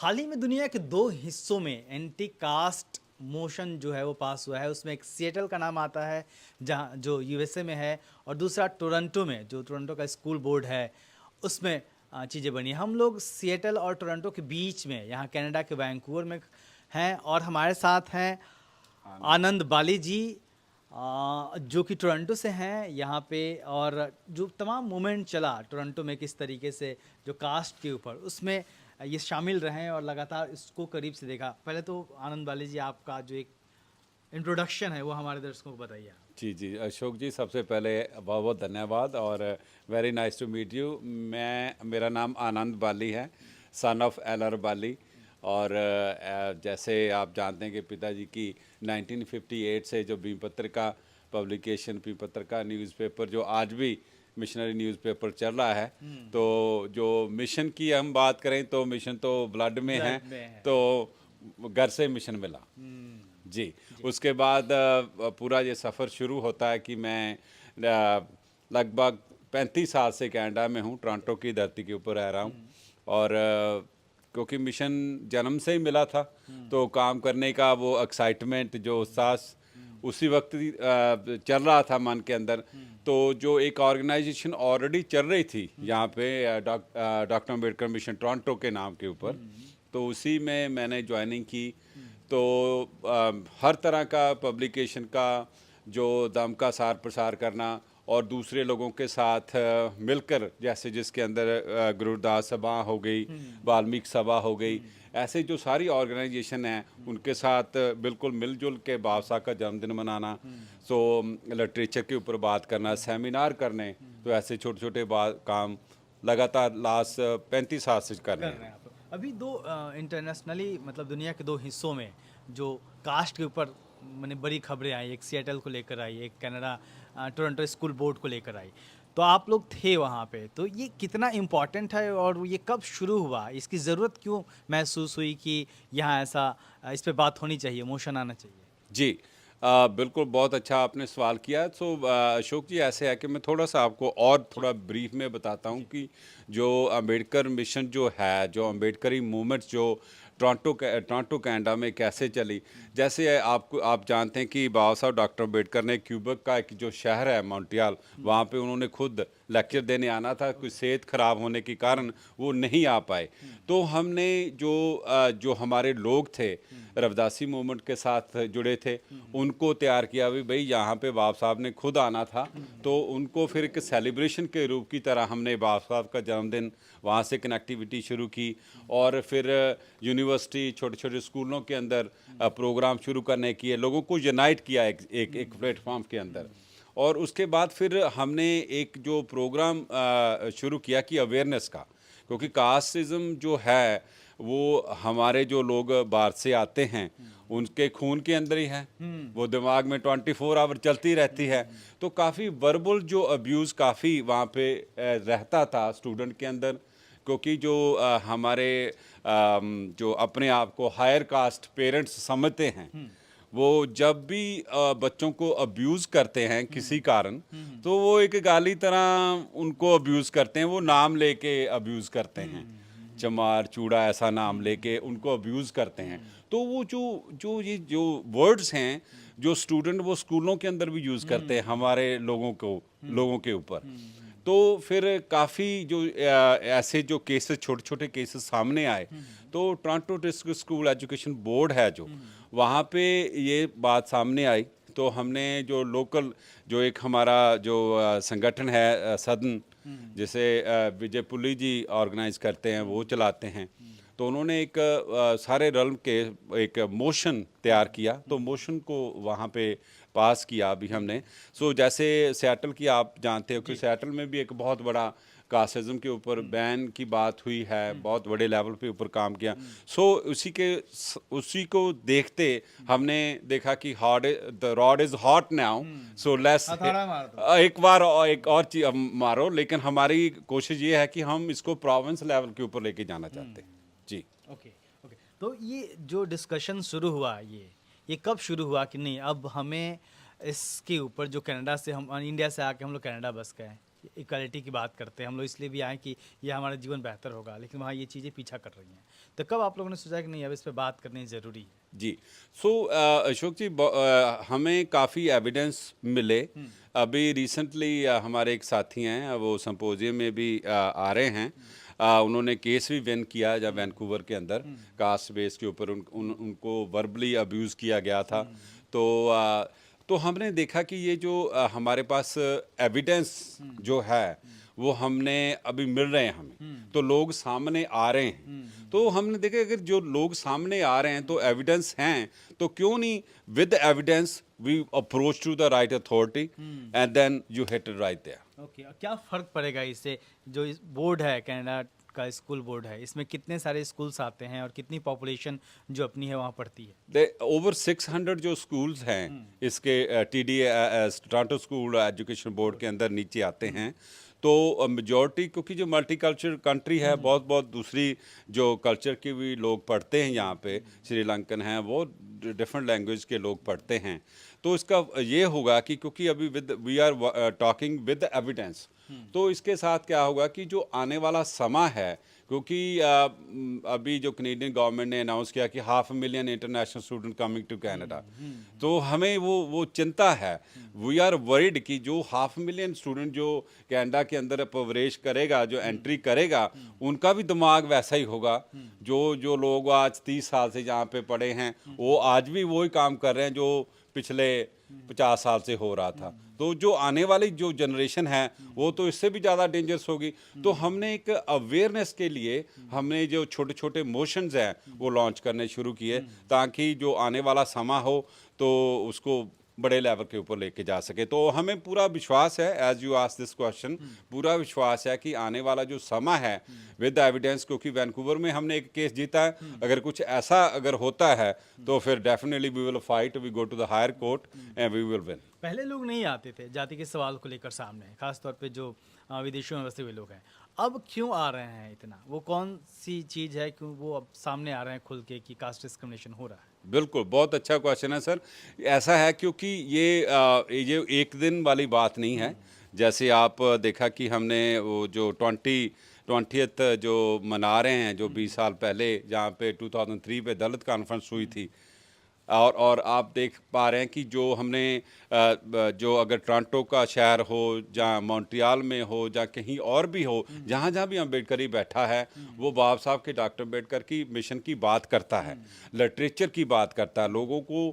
हाल ही में दुनिया के दो हिस्सों में एंटी कास्ट मोशन जो है वो पास हुआ है। उसमें एक सिएटल का नाम आता है जहाँ जो यूएसए में है, और दूसरा टोरंटो में जो टोरंटो का स्कूल बोर्ड है उसमें चीज़ें बनी। हम लोग सिएटल और टोरंटो के बीच में यहाँ कनाडा के वैंकूवर में हैं, और हमारे साथ हैं आनंद बाली जी, जो कि टोरंटो से हैं यहाँ पे। और जो तमाम मूवमेंट चला टोरंटो में किस तरीके से जो कास्ट के ऊपर, उसमें ये शामिल रहे हैं और लगातार इसको करीब से देखा। पहले तो आनंद बाली जी, आपका जो एक इंट्रोडक्शन है वो हमारे दर्शकों को बताइए। जी जी अशोक जी, सबसे पहले बहुत बहुत धन्यवाद और very nice to meet you. मेरा नाम आनंद बाली है, सन ऑफ एलर बाली। और जैसे आप जानते हैं कि पिताजी की 1958 से जो भीम पत्रिका पब्लिकेशन, भीम पत्रिका न्यूज़पेपर जो आज भी मिशनरी न्यूज़पेपर चल रहा है, तो जो मिशन की हम बात करें तो मिशन तो ब्लड में है, तो घर से मिशन मिला। जी, उसके बाद पूरा ये सफ़र शुरू होता है कि मैं लगभग 35 साल से कनाडा में हूँ, टोरंटो की धरती के ऊपर रह रहा हूँ। और क्योंकि मिशन जन्म से ही मिला था, तो काम करने का वो एक्साइटमेंट, जो उत्साह उसी वक्त ही, चल रहा था मन के अंदर। तो जो एक ऑर्गेनाइजेशन ऑलरेडी चल रही थी यहाँ पे, डॉक्टर अम्बेडकर मिशन टोरंटो के नाम के ऊपर, तो उसी में मैंने ज्वाइनिंग की। तो हर तरह का पब्लिकेशन का जो दम का सार प्रसार करना और दूसरे लोगों के साथ मिलकर, जैसे जिसके अंदर गुरुदास सभा हो गई, वाल्मीकि सभा हो गई, ऐसे जो सारी ऑर्गेनाइजेशन हैं उनके साथ बिल्कुल मिलजुल के बादशाह का जन्मदिन मनाना। सो लिटरेचर के ऊपर बात करना, सेमिनार करने, तो ऐसे छोटे छोटे काम लगातार लास्ट 35 साल से कर रहे हैं। आप अभी दो इंटरनेशनली, मतलब दुनिया के दो हिस्सों में जो कास्ट के ऊपर मैंने बड़ी खबरें आई, एक सिएटल को लेकर आई, एक कनाडा टोरंटो स्कूल बोर्ड को लेकर आई। तो आप लोग थे वहाँ पे, तो ये कितना इम्पोर्टेंट है और ये कब शुरू हुआ, इसकी ज़रूरत क्यों महसूस हुई कि यहाँ ऐसा इस पे बात होनी चाहिए, मोशन आना चाहिए? जी, बिल्कुल बहुत अच्छा आपने सवाल किया। सो अशोक जी, ऐसे है कि मैं थोड़ा सा आपको और थोड़ा ब्रीफ में बताता हूँ कि जो अम्बेडकर मिशन जो है, जो अम्बेडकरी मूवमेंट जो टोरंटो कनाडा में कैसे चली। जैसे आप जानते हैं कि बाबा साहब डॉक्टर अम्बेडकर ने क्यूबेक का एक जो शहर है मॉन्ट्रियल, वहाँ पे उन्होंने खुद लेक्चर देने आना था, कुछ सेहत खराब होने के कारण वो नहीं आ पाए। तो हमने जो हमारे लोग थे, रविदासी मूवमेंट के साथ जुड़े थे, उनको तैयार किया भी भाई यहाँ पे बाबा साहब ने खुद आना था, तो उनको फिर एक सेलिब्रेशन के रूप की तरह हमने बाबा साहब का जन्मदिन, वहाँ से कनेक्टिविटी शुरू की। और फिर यूनिवर्सिटी, छोटे छोटे स्कूलों के अंदर प्रोग्राम शुरू करने किए, लोगों को यूनाइट किया एक प्लेटफॉर्म के अंदर। और उसके बाद फिर हमने एक जो प्रोग्राम शुरू किया कि अवेयरनेस का, क्योंकि कास्टिज़म जो है वो हमारे जो लोग बाहर से आते हैं उनके खून के अंदर ही है, वो दिमाग में 24 आवर चलती रहती है। तो काफ़ी वर्बल जो अब्यूज़ काफ़ी वहाँ पे रहता था स्टूडेंट के अंदर, क्योंकि जो हमारे जो अपने आप को हायर कास्ट पेरेंट्स समझते हैं, वो जब भी बच्चों को अब्यूज़ करते हैं किसी कारण, तो वो एक गाली तरह उनको अब्यूज़ करते हैं, वो नाम लेके अब्यूज़ करते हैं, चमार चूड़ा ऐसा नाम लेके उनको अब्यूज़ करते हैं। तो वो जो जो ये जो वर्ड्स हैं, जो स्टूडेंट वो स्कूलों के अंदर भी यूज़ करते हैं हमारे लोगों के ऊपर। तो फिर काफ़ी जो ऐसे जो केसेस, छोटे छोटे केसेस सामने आए, तो Toronto district school education board है जो, वहाँ पे ये बात सामने आई। तो हमने जो लोकल, जो एक हमारा जो संगठन है सदन, जिसे विजय पुली जी ऑर्गेनाइज करते हैं, वो चलाते हैं, तो उन्होंने एक सारे रल्म के एक मोशन तैयार किया, तो मोशन को वहाँ पे पास किया अभी हमने। सो जैसे सियाटल की आप जानते हो कि सियाटल में भी एक बहुत बड़ा कास्टिज्म के ऊपर बैन की बात हुई है, बहुत बड़े लेवल पे ऊपर काम किया। सो उसी को देखते हमने देखा कि hot the rod is hot now, so let's हथौड़ा मार दो। एक बार और एक और चीज मारो। लेकिन हमारी कोशिश ये है कि हम इसको प्रोविंस लेवल के ऊपर लेके जाना चाहते हैं। जी। Okay, okay. तो ये जो डिस्कशन शुरू हुआ, ये कब शुरू हुआ कि नहीं अब हमें इसके ऊपर, जो कनाडा से हम इंडिया से आके हम लोग कनाडा बस गए, इक्वालिटी की बात करते हैं, हम लोग इसलिए भी आए कि ये हमारा जीवन बेहतर होगा, लेकिन वहाँ ये चीज़ें पीछा कर रही हैं। तो कब आप लोगों ने सोचा कि नहीं अब इस पे बात करनी ज़रूरी है? जी। सो अशोक जी, हमें काफ़ी एविडेंस मिले। अभी रिसेंटली हमारे एक साथी हैं, वो सिम्पोजियम में भी आ रहे हैं। उन्होंने केस भी विन किया जब वैंकूवर के अंदर कास्ट बेस के ऊपर उनको वर्बली अब्यूज़ किया गया था। तो हमने देखा कि ये जो हमारे पास एविडेंस जो है वो हमने अभी मिल रहे हैं हमें, तो लोग सामने आ रहे हैं। तो हमने देखा अगर जो लोग सामने आ रहे हैं तो एविडेंस हैं, तो क्यों नहीं with evidence we approach to the right authority and then you hit it right there. Okay, और क्या फ़र्क पड़ेगा इससे? जो इस बोर्ड है कनाडा का स्कूल बोर्ड है, इसमें कितने सारे स्कूल्स आते हैं और कितनी पॉपुलेशन जो अपनी है वहाँ पढ़ती है? दे ओवर 600 जो स्कूल्स हैं इसके T Toronto school education board के अंदर नीचे आते हैं। तो मेजॉरिटी, क्योंकि जो मल्टीकल्चरल कंट्री है, बहुत बहुत दूसरी जो कल्चर के भी लोग पढ़ते हैं यहाँ पे, श्रीलंकन हैं, वो डिफरेंट लैंग्वेज के लोग पढ़ते हैं। तो इसका ये होगा कि क्योंकि अभी we are talking with evidence, तो इसके साथ क्या होगा कि जो आने वाला समा है, क्योंकि अभी जो कनेडियन गवर्नमेंट ने अनाउंस किया कि 500,000 international student coming to Canada, तो हमें वो चिंता है। वी आर वरीड कि जो 500,000 स्टूडेंट जो कनाडा के अंदर प्रवेश करेगा, जो एंट्री करेगा, उनका भी दिमाग वैसा ही होगा। जो लोग आज 30 साल से यहाँ पे पढ़े हैं, वो आज भी वही काम कर रहे हैं जो पिछले 50 साल से हो रहा था। तो जो आने वाली जो जनरेशन है वो तो इससे भी ज़्यादा डेंजरस होगी। तो हमने एक अवेयरनेस के लिए हमने जो छोटे छोटे मोशंस हैं वो लॉन्च करने शुरू किए, ताकि जो आने वाला समा हो तो उसको बड़े लेवल के ऊपर लेके जा सके। तो हमें पूरा विश्वास है, as you ask this question, पूरा विश्वास है कि आने वाला जो समा है विद एविडेंस, क्योंकि वैंकूवर में हमने एक केस जीता है, अगर कुछ ऐसा अगर होता है तो फिर definitely we will fight, we go to the higher court and we will win. पहले लोग नहीं आते थे जाति के सवाल को लेकर सामने, खासतौर पे जो विदेशों में बसे हुए लोग हैं। अब क्यों आ रहे हैं इतना? वो कौन सी चीज़ है क्यों वो अब सामने आ रहे हैं खुल के कि कास्ट डिस्क्रिमिनेशन हो रहा है? बिल्कुल, बहुत अच्छा क्वेश्चन है सर। ऐसा है क्योंकि ये एक दिन वाली बात नहीं है। जैसे आप देखा कि हमने वो जो 20th जो मना रहे हैं, जो 20 साल पहले जहाँ पे 2003 पे दलित कॉन्फ्रेंस हुई थी, और आप देख पा रहे हैं कि जो हमने जो अगर टोरंटो का शहर हो, जहाँ मॉन्ट्रियल में हो, जहाँ कहीं और भी हो, जहाँ जहाँ भी अम्बेडकर बैठा है, वो बाबा साहब के डॉक्टर अम्बेडकर की मिशन की बात करता है, लिटरेचर की बात करता है, लोगों को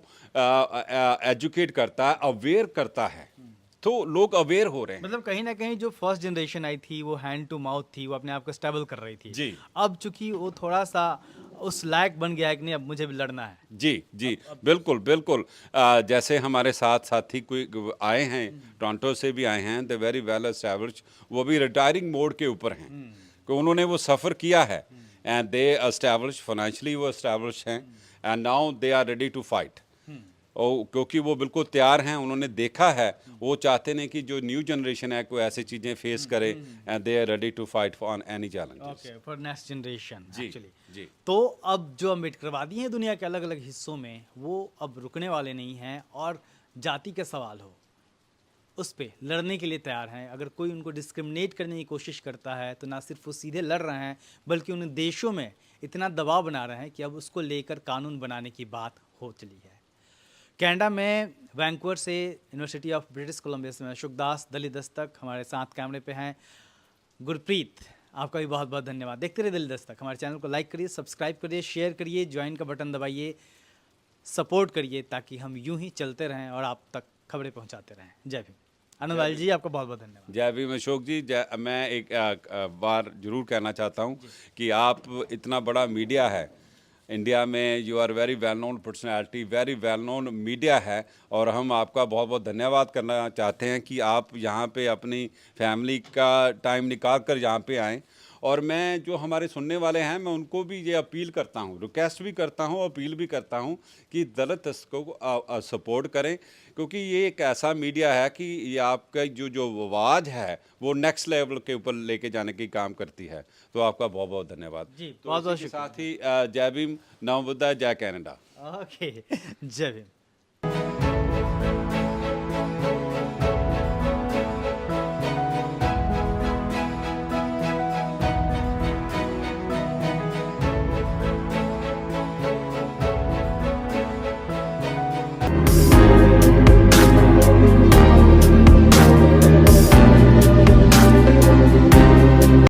एजुकेट करता है, अवेयर करता है। तो लोग अवेयर हो रहे हैं। मतलब कहीं ना कहीं जो फर्स्ट जनरेशन आई थी वो हैंड टू माउथ थी, वो अपने आप को स्टेबल कर रही थी। जी। अब चूंकि वो थोड़ा सा उस लायक बन गया है कि नहीं अब मुझे भी लड़ना है। जी जी, बिल्कुल बिल्कुल। जैसे हमारे साथ साथी कोई आए हैं, टोरंटो से भी आए हैं, द वेरी वेल एस्टैब्लिश्ड, वो भी रिटायरिंग मोड के ऊपर हैं, कि उन्होंने वो सफ़र किया है एंड दे एस्टैब्लिश फाइनेंशियली, वो एस्टैब्लिश हैं and now they are ready to fight. और क्योंकि वो बिल्कुल तैयार हैं, उन्होंने देखा है, वो चाहते नहीं कि जो न्यू जनरेशन है कोई ऐसी चीज़ें फेस करे, and they are ready to fight on any challenges. Okay, for next generation जी एक्चुअली। जी। तो अब जो अम्बेडकरवादी हैं दुनिया के अलग अलग हिस्सों में, वो अब रुकने वाले नहीं हैं और जाति का सवाल हो उस पे लड़ने के लिए तैयार हैं। अगर कोई उनको डिस्क्रिमिनेट करने की कोशिश करता है तो ना सिर्फ वो सीधे लड़ रहे हैं, बल्कि उन देशों में इतना दबाव बना रहे हैं कि अब उसको लेकर कानून बनाने की बात हो चली है। कनाडा में वैंकूवर से यूनिवर्सिटी ऑफ ब्रिटिश कोलंबिया से मैं अशोक दास, दलित दस्तक, हमारे साथ कैमरे पे हैं गुरप्रीत। आपका भी बहुत बहुत धन्यवाद। देखते रहिए दलित दस्तक। हमारे चैनल को लाइक करिए, सब्सक्राइब करिए, शेयर करिए, ज्वाइन का बटन दबाइए, सपोर्ट करिए, ताकि हम यूं ही चलते रहें और आप तक खबरें पहुंचाते रहें। जय भीम। आनंद जी, आपका बहुत बहुत धन्यवाद। जय भीम अशोक जी। मैं एक बार जरूर कहना चाहता हूँ कि आप इतना बड़ा मीडिया है इंडिया में, you are very well known personality, very well known media है, और हम आपका बहुत बहुत धन्यवाद करना चाहते हैं कि आप यहाँ पे अपनी फैमिली का टाइम निकाल कर यहाँ पे आएँ। और मैं जो हमारे सुनने वाले हैं, मैं उनको भी ये अपील करता हूँ, रिक्वेस्ट भी करता हूँ, अपील भी करता हूँ कि दलित को सपोर्ट करें, क्योंकि ये एक ऐसा मीडिया है कि ये आपका जो आवाज़ है वो नेक्स्ट लेवल के ऊपर लेके जाने की काम करती है। तो आपका बहुत बहुत धन्यवाद जी, तो बहुत बहुत इसी के साथ ही जय भीम, नव बुद्धा, जय कनाडा। ओके, जय भीम।